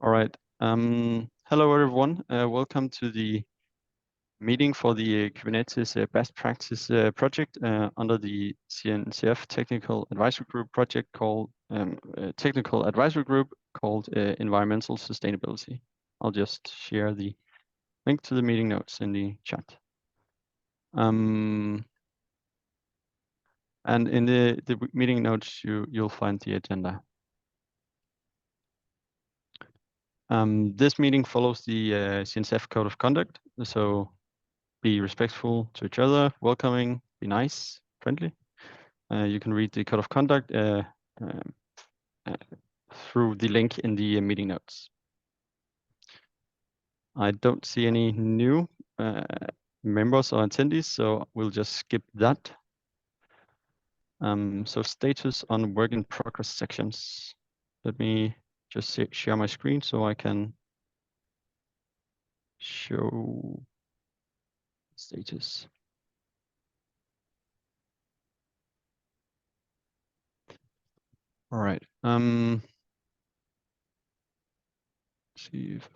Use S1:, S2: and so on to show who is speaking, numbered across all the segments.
S1: All right. Hello, everyone. Welcome to the meeting for the Kubernetes best practice project under the CNCF Technical Advisory Group project called Technical Advisory Group called Environmental Sustainability. I'll just share the link to the meeting notes in the chat. And in the meeting notes, you'll find the agenda. This meeting follows the CNCF Code of Conduct, so be respectful to each other, welcoming, be nice, friendly. You can read the Code of Conduct through the link in the meeting notes. I don't see any new members or attendees, so we'll just skip that. So status on work in progress sections. Let me just share my screen so I can show status. All right. See if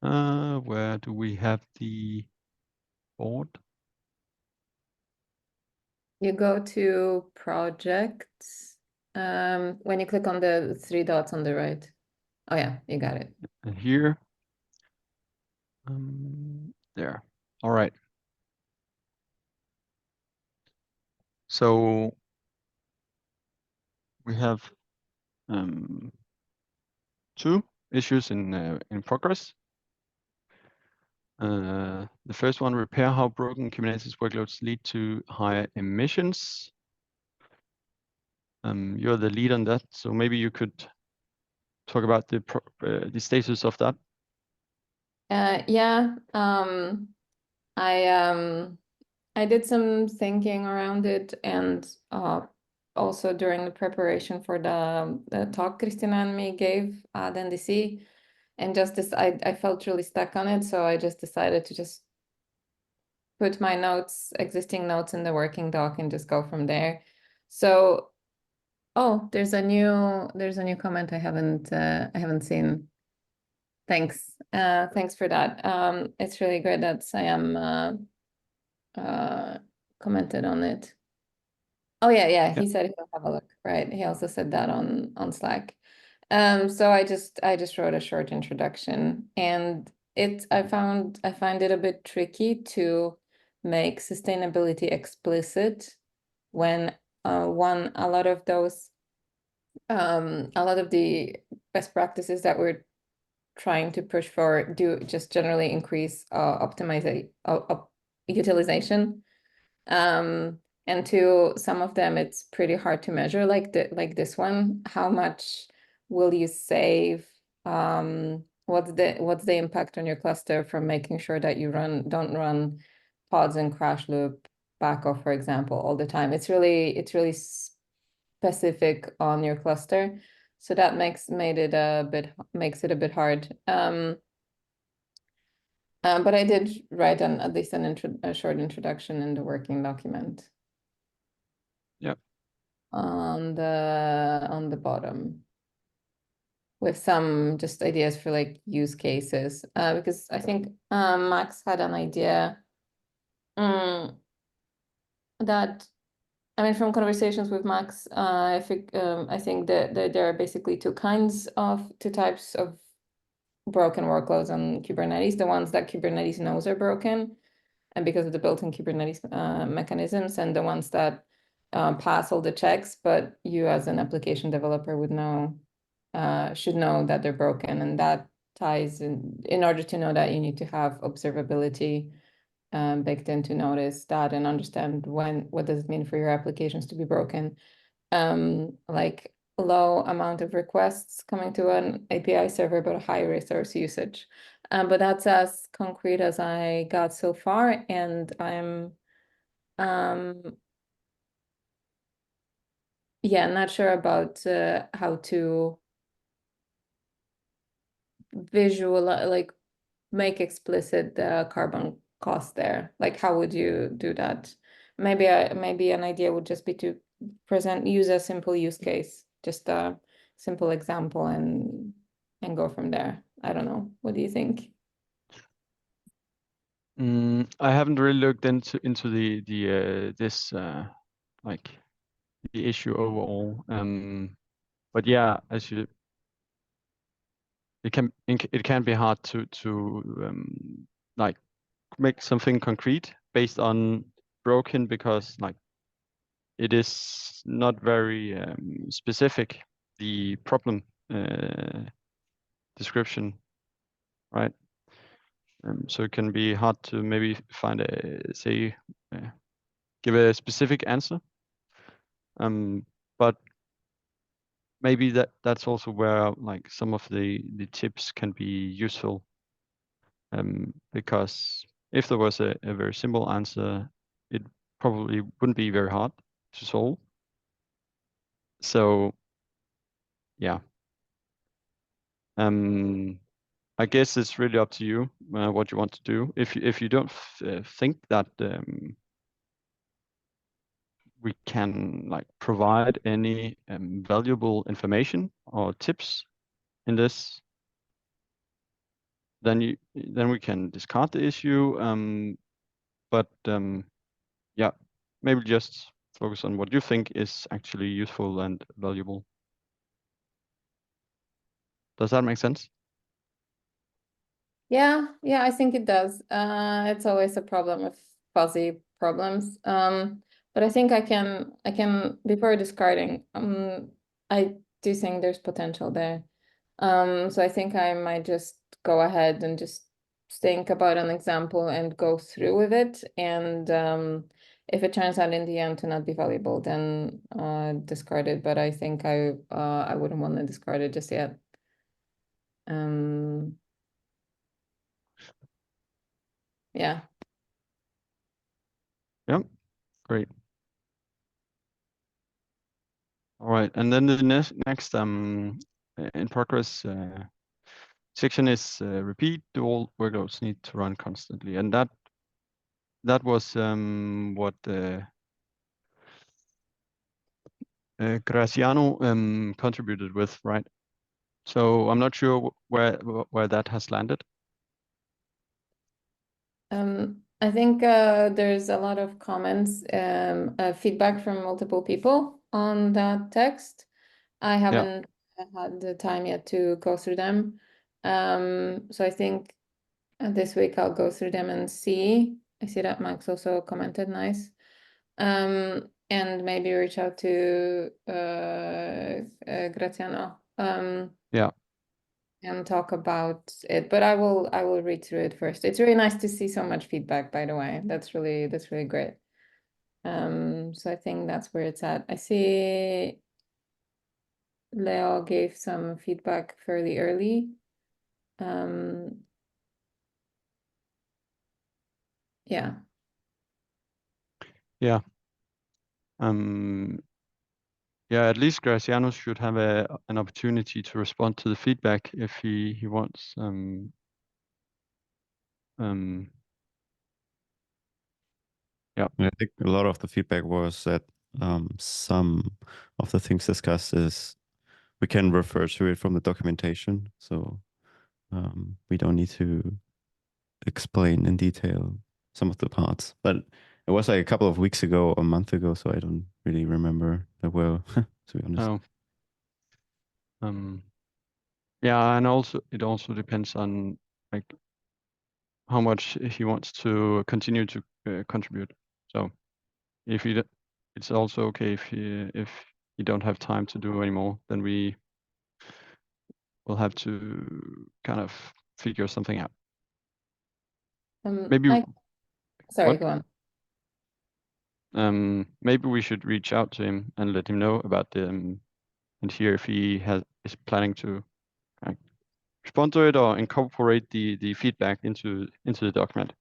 S1: where do we have the board?
S2: You go to projects when you click on the three dots on the right. Oh yeah, you got it.
S1: And here. There. All right. So we have two issues in progress. The first one, repair how broken Kubernetes workloads lead to higher emissions. You're the lead on that, so maybe you could talk about the status of that.
S2: Yeah. I did some thinking around it, and also during the preparation for the talk Christina and me gave at NDC, and just this, I felt really stuck on it, so I just decided to just put my notes, existing notes in the working doc and just go from there. So, oh, there's a new comment I haven't seen. Thanks. Thanks for that. It's really great that Sam commented on it. Oh yeah, he said he'll have a look, right? He also said that on Slack. So I just wrote a short introduction, and I find it a bit tricky to make sustainability explicit when a lot of the best practices that we're trying to push for do just generally increase utilization. And to some of them, it's pretty hard to measure, like this one. How much will you save? What's the impact on your cluster from making sure that you don't run pods and crash loop backup, for example, all the time? It's really specific on your cluster, so that makes it a bit hard. But I did write at least a short introduction in the working document.
S1: Yep.
S2: On the bottom, with some just ideas for like use cases, because I think Max had an idea that, I mean, from conversations with Max, I think that there are basically two types of broken workloads on Kubernetes: the ones that Kubernetes knows are broken, and because of the built-in Kubernetes mechanisms, and the ones that pass all the checks, but you as an application developer should know that they're broken. And that ties in order to know that, you need to have observability baked in to notice that and understand what does it mean for your applications to be broken. Like low amount of requests coming to an API server, but a high resource usage. But that's as concrete as I got so far, and I'm yeah, not sure about how to visualize, like make explicit the carbon cost there? Like, how would you do that? Maybe an idea would just be to use a simple use case, just a simple example, and go from there. I don't know. What do you think?
S1: I haven't really looked into this like the issue overall. But yeah, it can be hard to like make something concrete based on broken, because like it is not very specific, the problem description, right? So it can be hard to maybe find give a specific answer. But maybe that's also where like some of the tips can be useful. Because if there was a very simple answer, it probably wouldn't be very hard to solve. So yeah, I guess it's really up to you what you want to do. If you don't think that we can like provide any valuable information or tips in this, then we can discard the issue. But yeah, maybe just focus on what you think is actually useful and valuable. Does that make sense?
S2: Yeah, I think it does. It's always a problem with fuzzy problems. But I think I can before discarding, I do think there's potential there. So I think I might just go ahead and just think about an example and go through with it. And if it turns out in the end to not be valuable, then discard it. But I think I wouldn't want to discard it just yet. Yeah.
S1: Yeah, great. All right, and then the next in progress section is repeat. All workloads need to run constantly, and that was what Graciano contributed with, right? So I'm not sure where that has landed.
S2: I think there's a lot of comments, feedback from multiple people on that text. I haven't had the time yet to go through them. So I think this week I'll go through them and see. I see that Max also commented, nice. And maybe reach out to Graziano.
S1: Yeah.
S2: And talk about it, but I will read through it first. It's really nice to see so much feedback, by the way. That's really great. So I think that's where it's at. I see Leo gave some feedback fairly early. Yeah.
S1: Yeah. Yeah, at least Graciano should have an opportunity to respond to the feedback if he wants. Yeah.
S3: I think a lot of the feedback was that some of the things discussed is we can refer to it from the documentation, so we don't need to explain in detail some of the parts. But it was like a couple of weeks ago or a month ago, so I don't really remember that well, to be honest.
S1: Oh. Yeah, and also it also depends on like how much he wants to continue to contribute. So if it's also okay if you don't have time to do anymore, then we will have to kind of figure something out. Maybe
S2: sorry,
S1: what?
S2: go on.
S1: Maybe we should reach out to him and let him know about the and hear if he is planning to respond to it or incorporate the feedback into the document.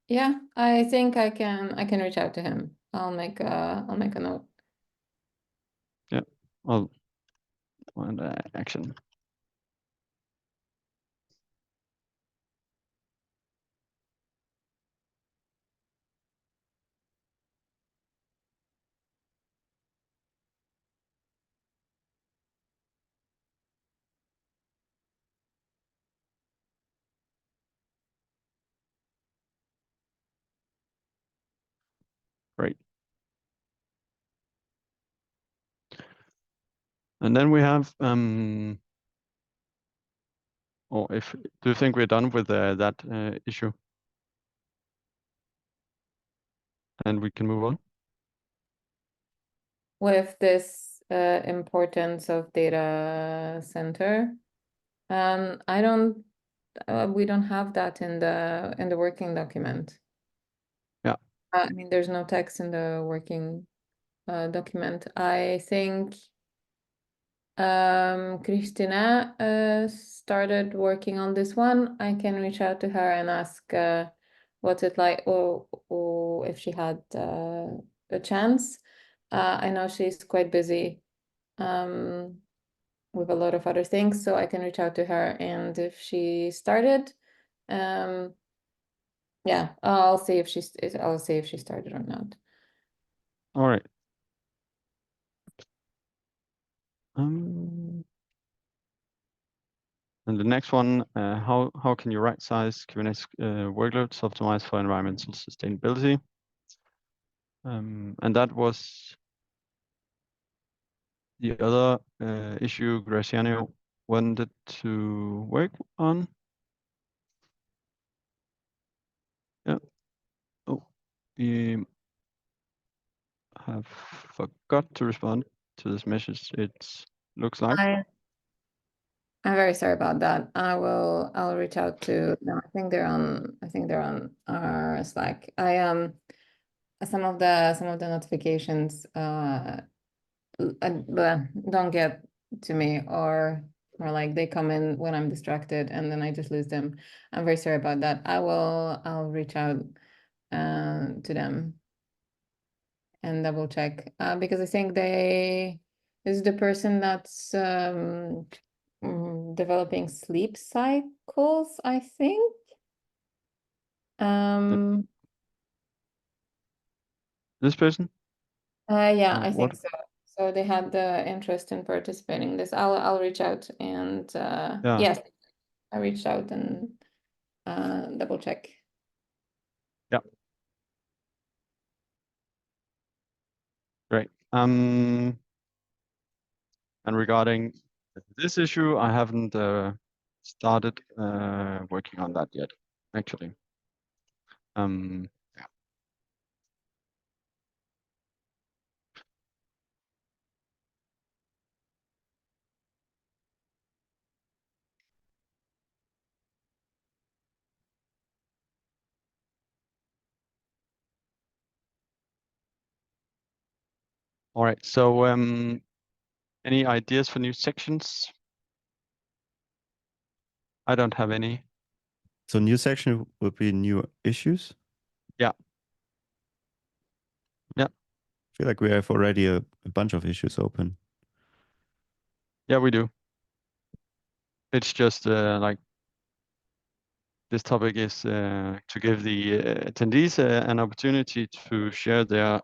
S2: Yeah, I think I can reach out to him. I'll make a note.
S1: Yeah, I'll find action. Great. And then we have, or do you think we're done with that issue? And we can move on?
S2: With this importance of data center, I don't, we don't have that in the working document.
S1: Yeah.
S2: I mean, there's no text in the working document. I think Christina started working on this one. I can reach out to her and ask what's it like, or if she had a chance. I know she's quite busy with a lot of other things, so I can reach out to her, and if she started, yeah, I'll see if she started or not.
S1: All right. And the next one, how can you right size Kubernetes workloads optimize for environmental sustainability? And that was the other issue Graciano wanted to work on. Yeah. Oh, we have forgot to respond to this message. It looks like.
S2: I'm very sorry about that. I'll reach out to them. I think they're on our Slack. Some of the notifications don't get to me, or like they come in when I'm distracted and then I just lose them. I'm very sorry about that. I'll reach out to them and double check because I think this is the person that's developing sleep cycles, I think.
S1: This person?
S2: Yeah, I
S1: what?
S2: think so. So they had the interest in participating in this. I'll reach out and
S1: Yeah.
S2: yes, I reached out and double check.
S1: Yeah. Great. And regarding this issue, I haven't started working on that yet, actually. Yeah. All right. So, any ideas for new sections? I don't have any.
S3: So new section would be new issues?
S1: Yeah. Yeah.
S3: I feel like we have already a bunch of issues open.
S1: Yeah, we do. It's just like this topic is to give the attendees an opportunity to share their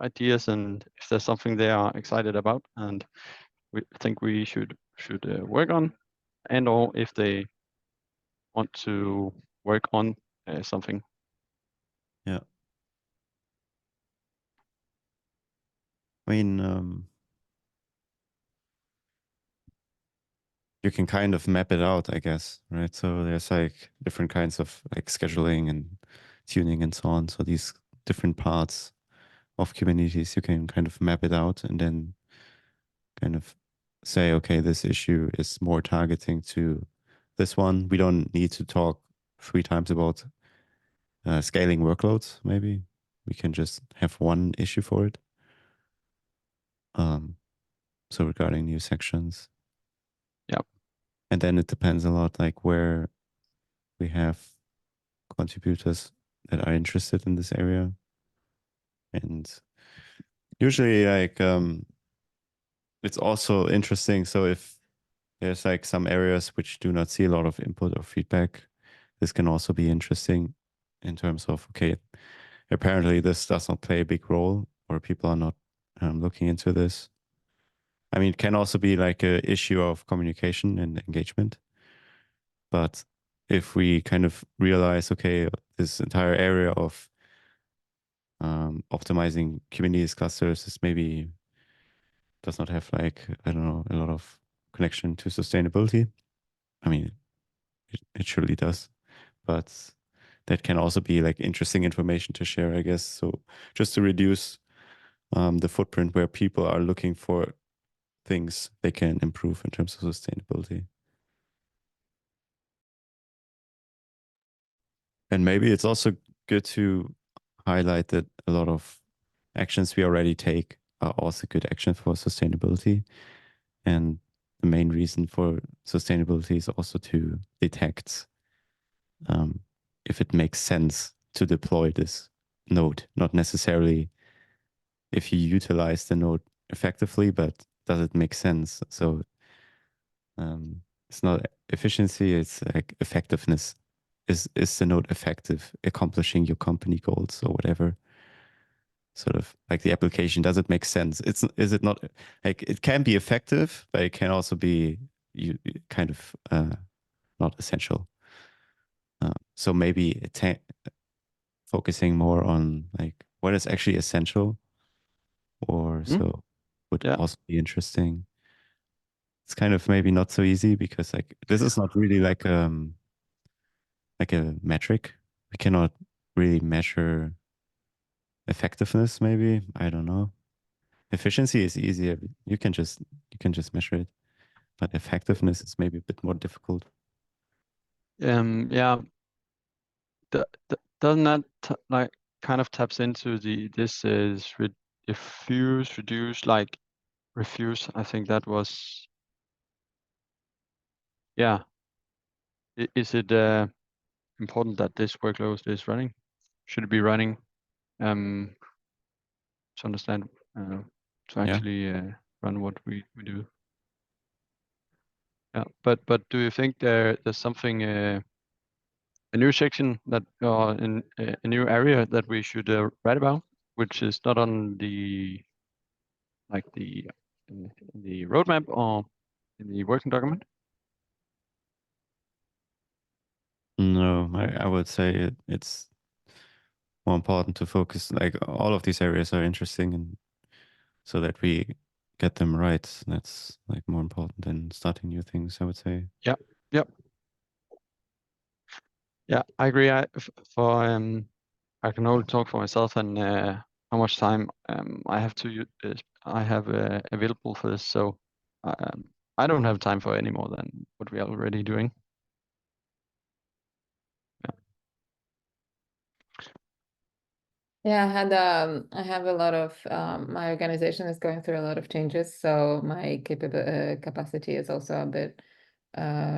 S1: ideas and if there's something they are excited about and we think we should work on, and or if they want to work on something.
S3: Yeah. I mean, you can kind of map it out, I guess, right? So there's like different kinds of like scheduling and tuning and so on. So these different parts of Kubernetes, you can kind of map it out and then kind of say, okay, this issue is more targeting to this one. We don't need to talk 3 times about scaling workloads, maybe. We can just have one issue for it. So regarding new sections.
S1: Yeah.
S3: And then it depends a lot like where we have contributors that are interested in this area. And usually like it's also interesting. So if there's like some areas which do not see a lot of input or feedback, this can also be interesting in terms of, okay, apparently this does not play a big role or people are not looking into this. I mean, it can also be like an issue of communication and engagement. But if we kind of realize, okay, this entire area of optimizing Kubernetes clusters is maybe does not have like, I don't know, a lot of connection to sustainability. I mean, it surely does, but that can also be like interesting information to share, I guess. So just to reduce the footprint where people are looking for things they can improve in terms of sustainability. And maybe it's also good to highlight that a lot of actions we already take are also good actions for sustainability. And the main reason for sustainability is also to detect if it makes sense to deploy this node, not necessarily if you utilize the node effectively, but does it make sense? So it's not efficiency, it's like effectiveness. Is the node effective, accomplishing your company goals or whatever? Sort of like the application, does it make sense? Is it not like it can be effective, but it can also be kind of not essential. So maybe focusing more on like what is actually essential, or so would also be interesting. It's kind of maybe not so easy because like this is not really like a metric. We cannot really measure effectiveness, maybe. I don't know. Efficiency is easier. You can just measure it. But effectiveness is maybe a bit more difficult.
S1: Yeah. Doesn't that like kind of taps into this is diffuse, reduce, like refuse? I think that was, yeah. Is it important that this workload is running? Should it be running to understand to actually run what we do? Yeah, but do you think there's something a new section that in a new area that we should write about, which is not on the like in the roadmap or in the working document?
S3: No, I would say it's more important to focus. Like all of these areas are interesting, and so that we get them right. That's like more important than starting new things, I would say.
S1: Yeah. Yep. Yeah, I agree. I can only talk for myself and how much time I have available for this. So I don't have time for any more than what we are already doing.
S2: Yeah, I have a lot of my organization is going through a lot of changes, so my capacity is also a bit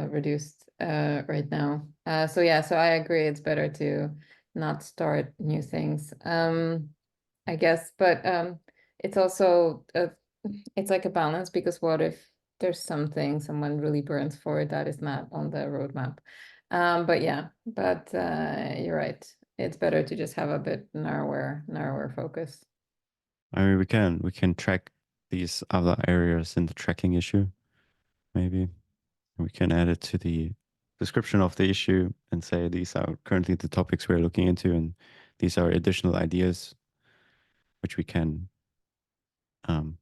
S2: reduced right now. So yeah, so I agree it's better to not start new things. I guess, but it's also it's like a balance, because what if there's something someone really burns for that is not on the roadmap? But yeah, you're right. It's better to just have a bit narrower focus.
S3: I mean, we can track these other areas in the tracking issue. Maybe we can add it to the description of the issue and say these are currently the topics we're looking into, and these are additional ideas which we can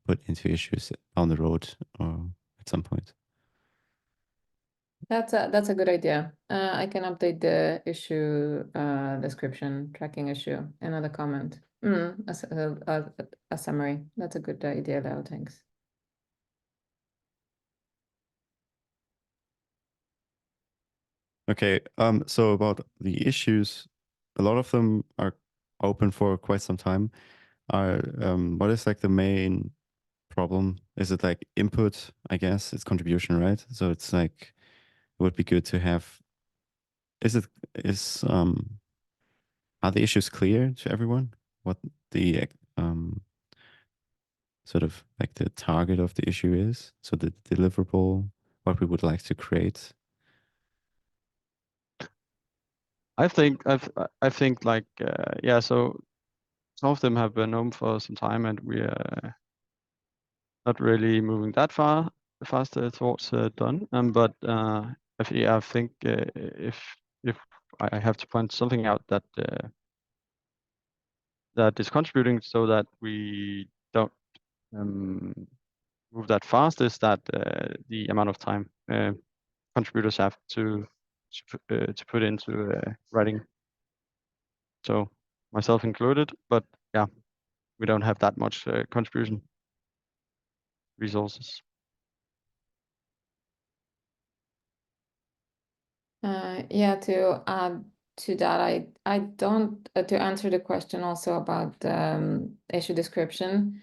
S3: put into issues on the road or at some point.
S2: That's a good idea. I can update the issue description, tracking issue, another comment. A summary. That's a good idea, Leo. Thanks.
S3: Okay, so about the issues, a lot of them are open for quite some time. What is like the main problem? Is it like input? I guess it's contribution, right? So it's like it would be good to have. Are the issues clear to everyone? What the sort of like the target of the issue is? So the deliverable, what we would like to create.
S1: I think like yeah. So some of them have been known for some time, and we are not really moving that faster towards done. But I think if I have to point something out that that is contributing, so that we don't move that fast, is that the amount of time contributors have to put into writing. So myself included, but yeah, we don't have that much contribution resources.
S2: Yeah, to add to that, I don't to answer the question also about issue description.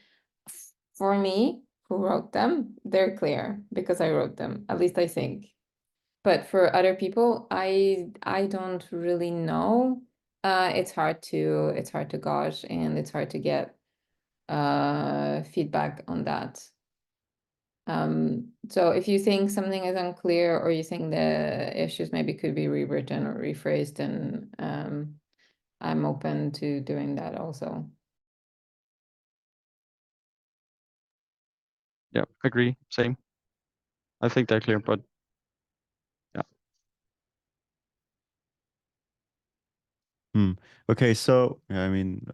S2: For me, who wrote them, they're clear because I wrote them, at least I think. But for other people, I don't really know. It's hard to gauge, and it's hard to get feedback on that. So if you think something is unclear, or you think the issues maybe could be rewritten or rephrased, then I'm open to doing that also.
S1: Yeah, agree. Same. I think they're clear, but yeah.
S3: Okay, so I mean,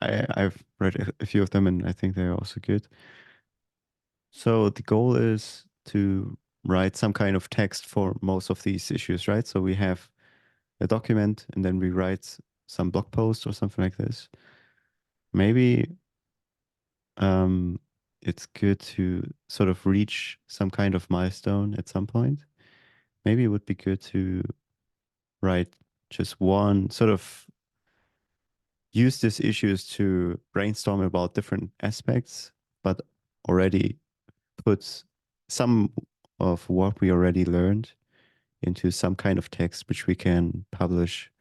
S3: I've read a few of them, and I think they're also good. So the goal is to write some kind of text for most of these issues, right? So we have a document, and then we write some blog post or something like this. Maybe it's good to sort of reach some kind of milestone at some point. Maybe it would be good to write just one, sort of use these issues to brainstorm about different aspects, but already put some of what we already learned into some kind of text which we can publish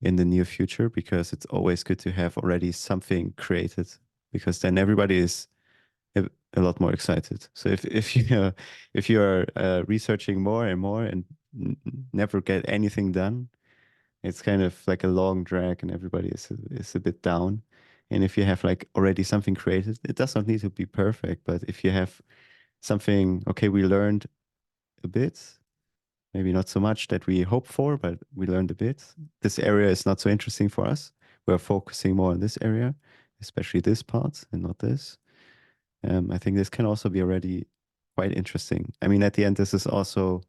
S3: in the near future, because it's always good to have already something created, because then everybody is a lot more excited. So if you are researching more and more and never get anything done, it's kind of like a long drag, and everybody is a bit down. And if you have like already something created, it does not need to be perfect, but if you have something, okay, we learned a bit, maybe not so much that we hoped for, but we learned a bit. This area is not so interesting for us. We're focusing more on this area, especially this part and not this. I think this can also be already quite interesting. I mean, at the end, this is also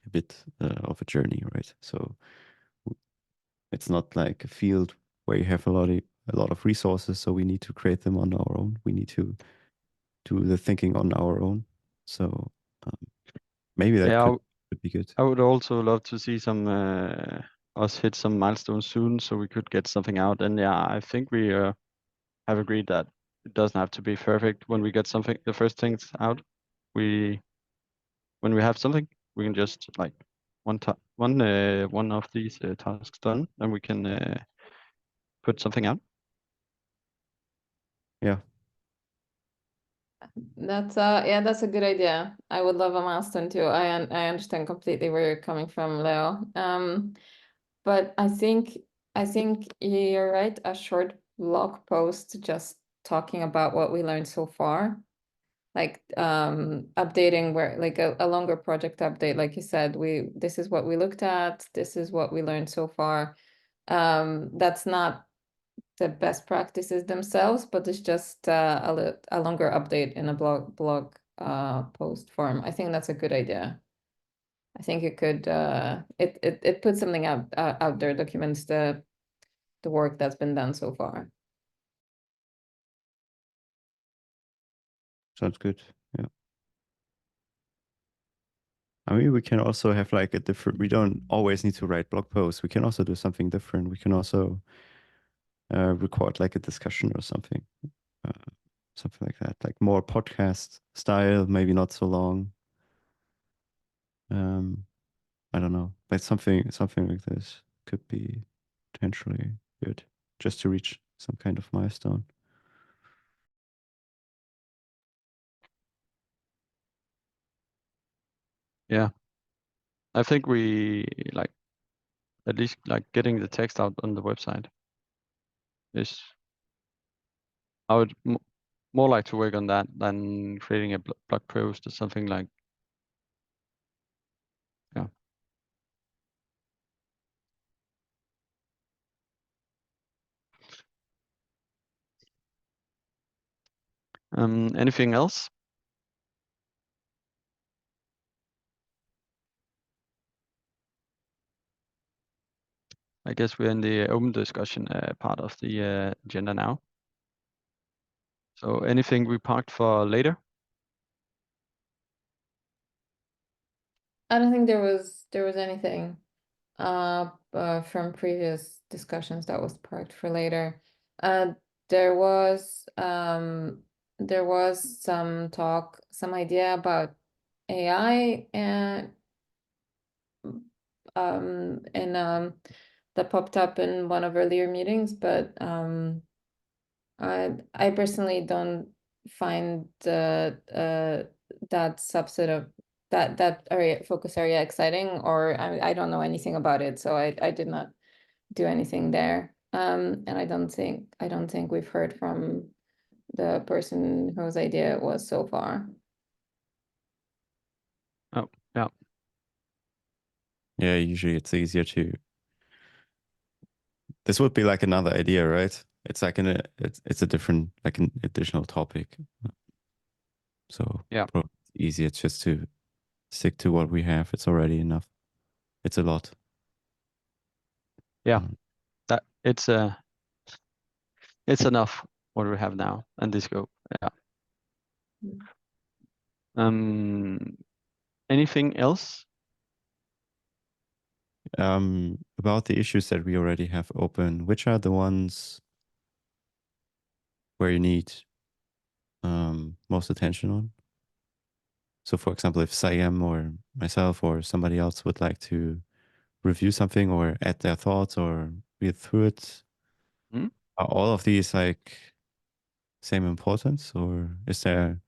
S3: a bit of a journey, right? So it's not like a field where you have a lot of resources, so we need to create them on our own. We need to do the thinking on our own. So maybe that
S1: Yeah,
S3: could be good.
S1: I would also love to see some us hit some milestones soon, so we could get something out. And yeah, I think we have agreed that it doesn't have to be perfect when we get something, the first things out. When we have something, we can just like one of these tasks done, and we can put something out.
S3: Yeah.
S2: That's yeah, that's a good idea. I would love a milestone too. I understand completely where you're coming from, Leo. But I think you're right. A short blog post just talking about what we learned so far, like updating where, like a longer project update, like you said, this is what we looked at, this is what we learned so far. That's not the best practices themselves, but it's just a longer update in a blog post form. I think that's a good idea. I think it could it puts something out there, documents the work that's been done so far.
S3: Sounds good. Yeah. I mean, we can also have like a different, we don't always need to write blog posts. We can also do something different. We can also record like a discussion or something. Something like that, like more podcast style, maybe not so long. I don't know, but something like this could be potentially good, just to reach some kind of milestone.
S1: Yeah, I think we like at least like getting the text out on the website is. I would more like to work on that than creating a blog post or something like. Yeah. Anything else? I guess we're in the open discussion part of the agenda now. So anything we parked for later?
S2: I don't think there was anything from previous discussions that was parked for later. There was some talk, some idea about AI and that popped up in one of earlier meetings, but I personally don't find that subset of that area, focus area, exciting, or I don't know anything about it, so I did not do anything there. And I don't think we've heard from the person whose idea it was so far.
S1: Oh, yeah.
S3: Yeah, usually it's easier to. This would be like another idea, right? It's like it's a different, like an additional topic. So
S1: yeah,
S3: probably easier just to stick to what we have. It's already enough. It's a lot.
S1: Yeah. That it's enough what we have now and this scope. Yeah. Anything else?
S3: About the issues that we already have open, which are the ones where you need most attention on? So for example, if Siam or myself or somebody else would like to review something or add their thoughts or read through it, are all of these like same importance, or is there,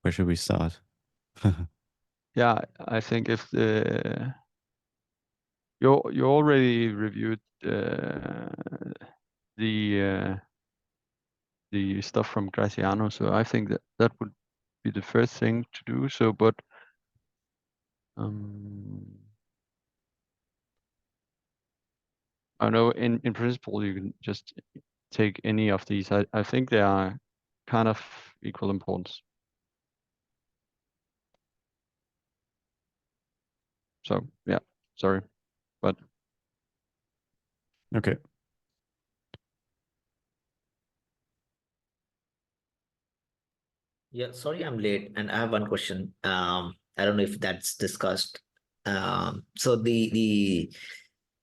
S3: where should we start?
S1: Yeah, I think if you already reviewed the stuff from Graciano, so I think that would be the first thing to do. So, but I know in principle you can just take any of these. I think they are kind of equal importance. So yeah, sorry, but
S3: Okay.
S4: Yeah, sorry I'm late, and I have one question. I don't know if that's discussed. So the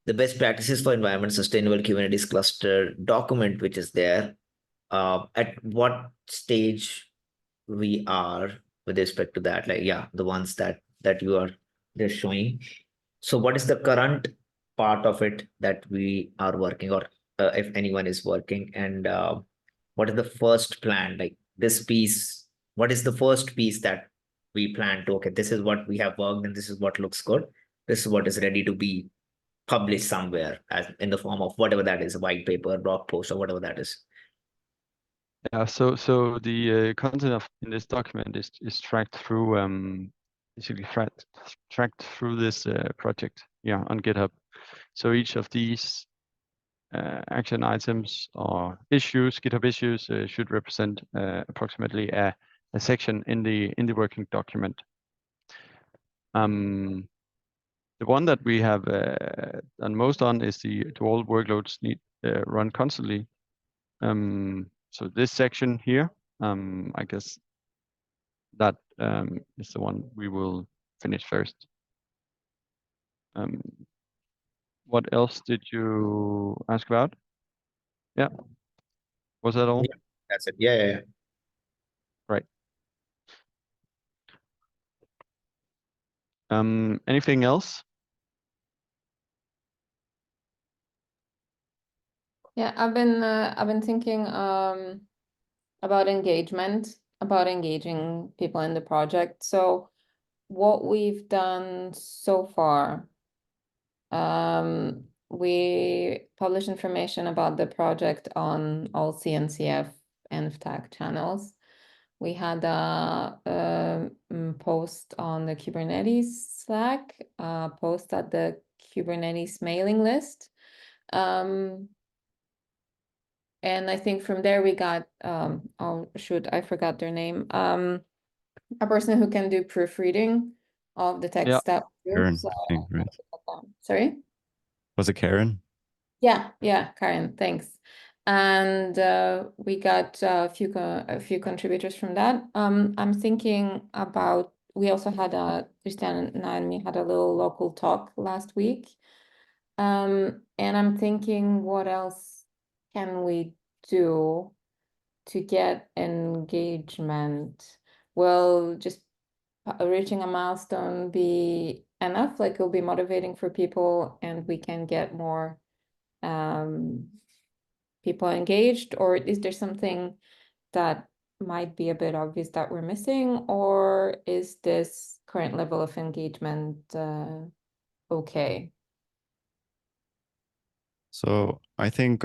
S4: best practices for environment sustainable Kubernetes cluster document, which is there, at what stage we are with respect to that? Like, yeah, the ones that you are they're showing. So what is the current part of it that we are working, or if anyone is working, and what is the first plan? Like this piece, what is the first piece that we plan to, okay, this is what we have worked and this is what looks good. This is what is ready to be published somewhere as in the form of whatever that is, a white paper, blog post, or whatever that is.
S1: yeah. So the content of in this document is tracked through basically tracked through this project, yeah, on GitHub. So each of these action items or issues, GitHub issues, should represent approximately a section in the working document. The one that we have done most on is do all workloads need run constantly. So this section here, I guess that is the one we will finish first. What else did you ask about? Yeah. Was that all?
S4: Yeah, that's it. Yeah.
S1: Right. Anything else?
S2: Yeah, I've been thinking about engagement, about engaging people in the project. So what we've done so far, we publish information about the project on all CNCF and TAG channels. We had a post on the Kubernetes Slack, post at the Kubernetes mailing list. And I think from there we got, oh shoot, I forgot their name. A person who can do proofreading of the text
S1: Yeah.
S2: that.
S3: Karen,
S2: So,
S3: I think, right?
S2: sorry?
S3: Was it Karen?
S2: Yeah, Karen, thanks. And we got a few contributors from that. I'm thinking about, we also had Christian and me had a little local talk last week. And I'm thinking, what else can we do to get engagement? Will just reaching a milestone be enough? Like, it'll be motivating for people and we can get more people engaged, or is there something that might be a bit obvious that we're missing, or is this current level of engagement okay?
S3: So I think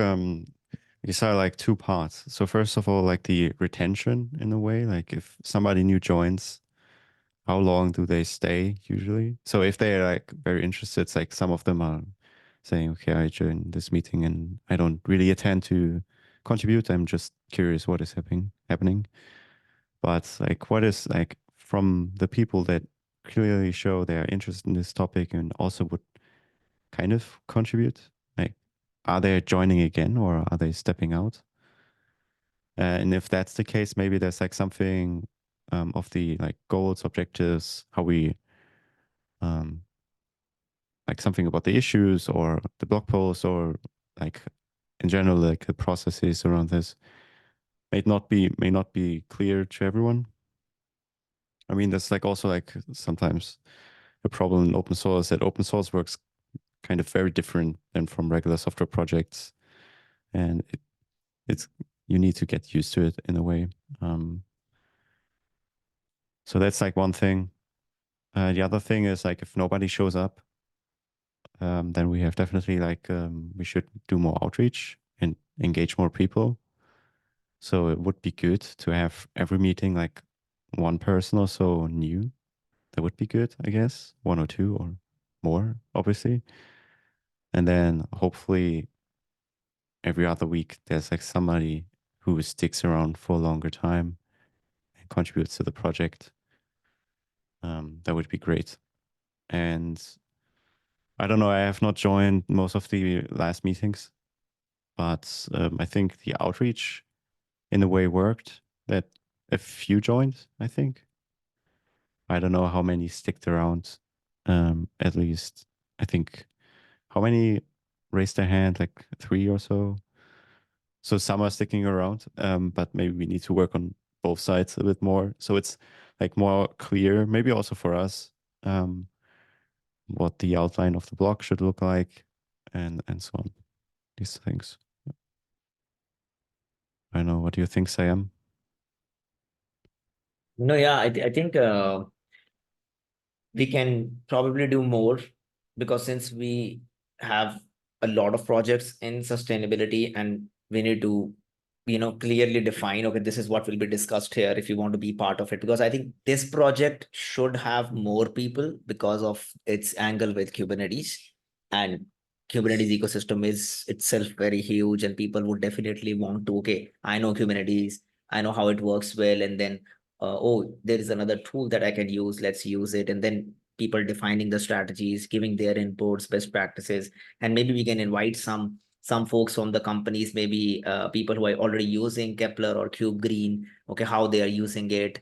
S3: these are like two parts. So first of all, like the retention in a way, like if somebody new joins, how long do they stay usually? So if they're like very interested, it's like some of them are saying, okay, I joined this meeting and I don't really intend to contribute. I'm just curious what is happening. But like what is like from the people that clearly show their interest in this topic and also would kind of contribute? Like, are they joining again or are they stepping out? And if that's the case, maybe there's like something of the like goals, objectives, how we like something about the issues or the blog posts or like in general like the processes around this may not be clear to everyone. I mean, there's like also like sometimes a problem in open source that open source works kind of very different than from regular software projects, and it's you need to get used to it in a way. So that's like one thing. The other thing is like if nobody shows up, then we have definitely like we should do more outreach and engage more people. So it would be good to have every meeting like one person or so new. That would be good, I guess. One or two or more, obviously. And then hopefully every other week there's like somebody who sticks around for a longer time and contributes to the project. That would be great. And I don't know, I have not joined most of the last meetings, but I think the outreach in a way worked, that a few joined, I think. I don't know how many sticked around. At least I think how many raised their hand, like 3 or so. So some are sticking around, but maybe we need to work on both sides a bit more. So it's like more clear, maybe also for us, what the outline of the blog should look like and so on. These things. I don't know. What do you think, Sam?
S4: No, yeah, I think we can probably do more, because since we have a lot of projects in sustainability and we need to clearly define, okay, this is what will be discussed here if you want to be part of it, because I think this project should have more people because of its angle with Kubernetes, and Kubernetes ecosystem is itself very huge, and people would definitely want to, okay, I know Kubernetes, I know how it works well, and then oh, there is another tool that I can use, let's use it. And then people defining the strategies, giving their inputs, best practices, and maybe we can invite some folks from the companies, maybe people who are already using Kepler or Cube Green, okay, how they are using it,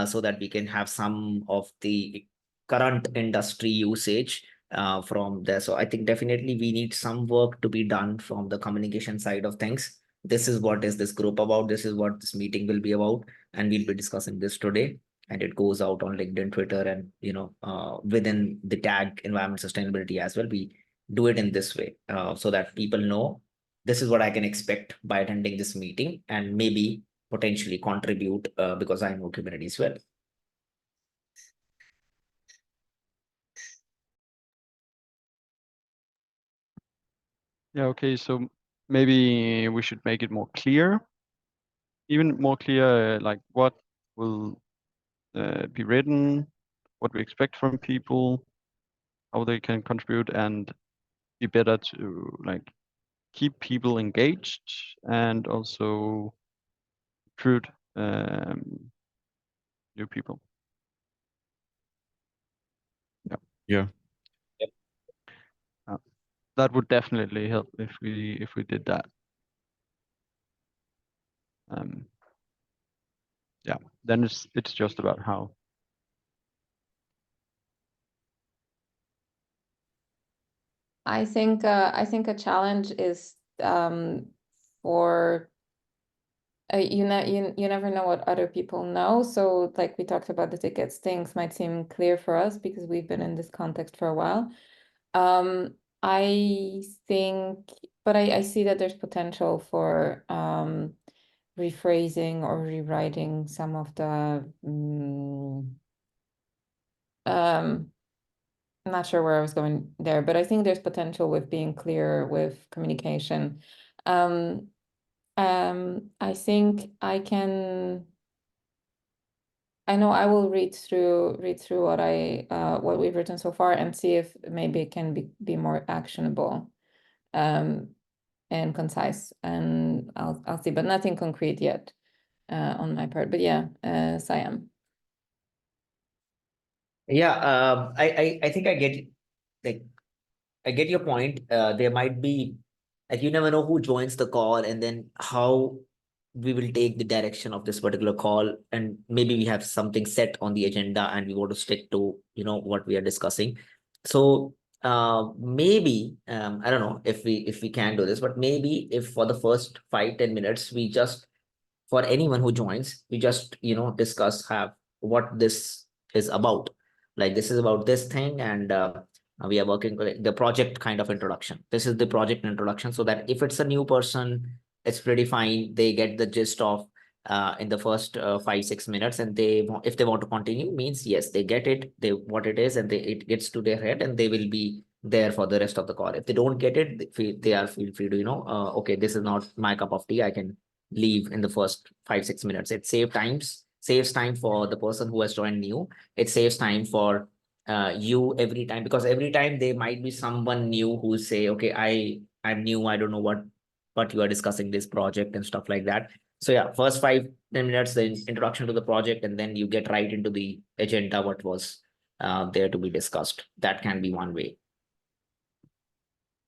S4: so that we can have some of the current industry usage from there. So I think definitely we need some work to be done from the communication side of things. This is what is this group about, this is what this meeting will be about, and we'll be discussing this today, and it goes out on LinkedIn, Twitter, and within the tag environment sustainability as well. We do it in this way, so that people know this is what I can expect by attending this meeting, and maybe potentially contribute because I know Kubernetes well.
S1: Yeah, okay, so maybe we should make it more clear, even more clear, like what will be written, what we expect from people, how they can contribute, and be better to like keep people engaged and also recruit new people.
S3: Yeah.
S1: That would definitely help if we did that. Yeah, then it's just about how.
S2: I think a challenge is for you never know what other people know. So like we talked about the tickets, things might seem clear for us because we've been in this context for a while. I think, but I see that there's potential for rephrasing or rewriting some of the I'm not sure where I was going there, but I think there's potential with being clear with communication. I think I know I will read through what we've written so far and see if maybe it can be more actionable and concise, and I'll see, but nothing concrete yet on my part. But yeah, Siam.
S4: Yeah, I think I get like I get your point. There might be like you never know who joins the call and then how we will take the direction of this particular call, and maybe we have something set on the agenda and we want to stick to what we are discussing. So maybe I don't know if we can do this, but maybe if for the first 5-10 minutes we just, for anyone who joins, we just discuss have what this is about. Like this is about this thing, and we are working with the project kind of introduction. This is the project introduction, so that if it's a new person, it's pretty fine. They get the gist of in the first 5-6 minutes, and if they want to continue, means yes, they get it, they what it is, and it gets to their head, and they will be there for the rest of the call. If they don't get it, feel free to okay, this is not my cup of tea, I can leave in the first 5-6 minutes. It saves time for the person who has joined new. It saves time for you every time, because every time there might be someone new who say, okay, I'm new, I don't know what you are discussing this project and stuff like that. So yeah, first 5-10 minutes, the introduction to the project, and then you get right into the agenda, what was there to be discussed. That can be one way.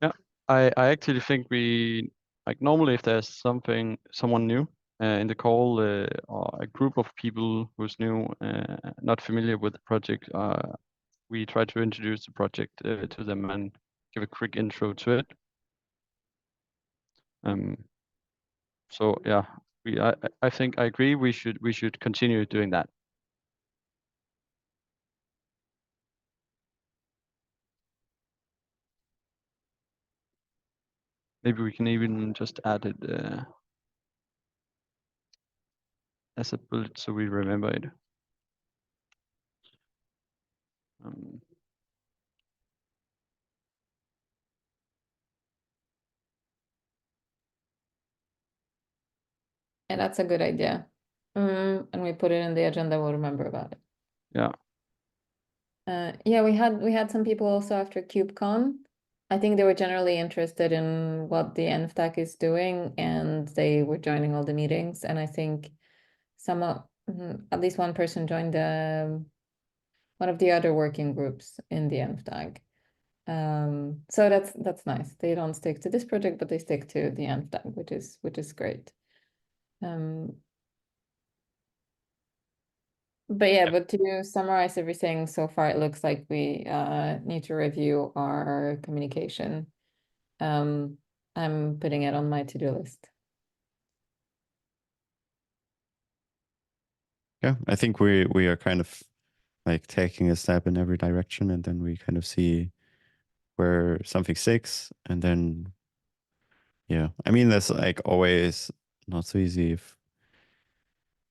S1: Yeah, I actually think we, like, normally if there's someone new in the call, or a group of people who's new, not familiar with the project, we try to introduce the project to them and give a quick intro to it. So yeah, I think I agree. We should continue doing that. Maybe we can even just add it as a bullet so we remember it.
S2: And that's a good idea. And we put it in the agenda, we'll remember about it.
S1: Yeah.
S2: Yeah, we had some people also after KubeCon. I think they were generally interested in what the ENV is doing, and they were joining all the meetings. And I think at least one person joined one of the other working groups in the ENV. So that's nice. They don't stick to this project, but they stick to the ENV, which is great. But yeah, but to summarize everything so far, it looks like we need to review our communication. I'm putting it on my to-do list.
S3: Yeah, I think we are kind of like taking a step in every direction, and then we kind of see where something sticks, and then yeah, I mean that's like always not so easy if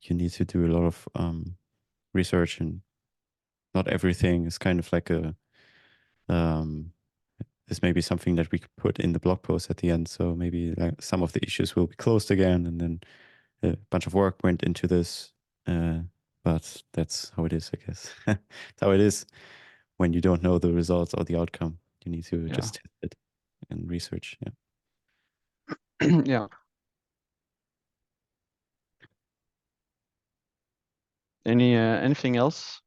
S3: you need to do a lot of research, and not everything is kind of like a this may be something that we could put in the blog post at the end. So maybe like some of the issues will be closed again, and then a bunch of work went into this. But that's how it is, I guess. That's how it is when you don't know the results or the outcome. You need to just test it and research. Yeah.
S1: Yeah. Anything else?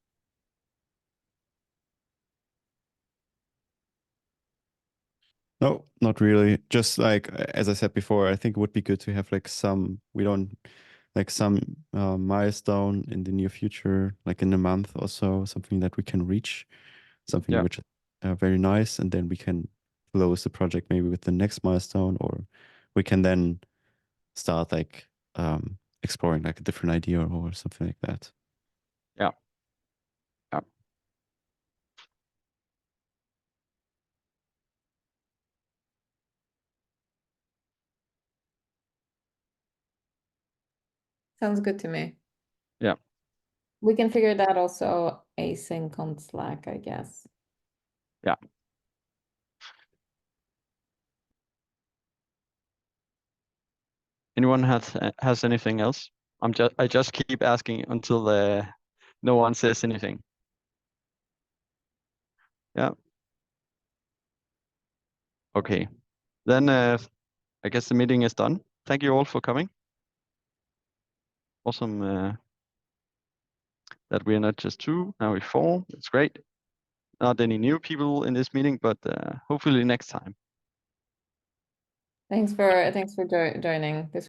S3: No, not really. Just like as I said before, I think it would be good to have like some milestone in the near future, like in a month or so, something that we can reach, something
S1: Yeah.
S3: which is very nice, and then we can close the project maybe with the next milestone, or we can then start like exploring like a different idea or something like that.
S1: Yeah. Yeah.
S2: Sounds good to me.
S1: Yeah.
S2: We can figure that also async on Slack, I guess.
S1: Yeah. Anyone has anything else? I just keep asking until no one says anything. Yeah. Okay. Then I guess the meeting is done. Thank you all for coming. Awesome that we are not just 2, now we're 4. It's great. Not any new people in this meeting, but hopefully next time.
S2: Thanks for joining. This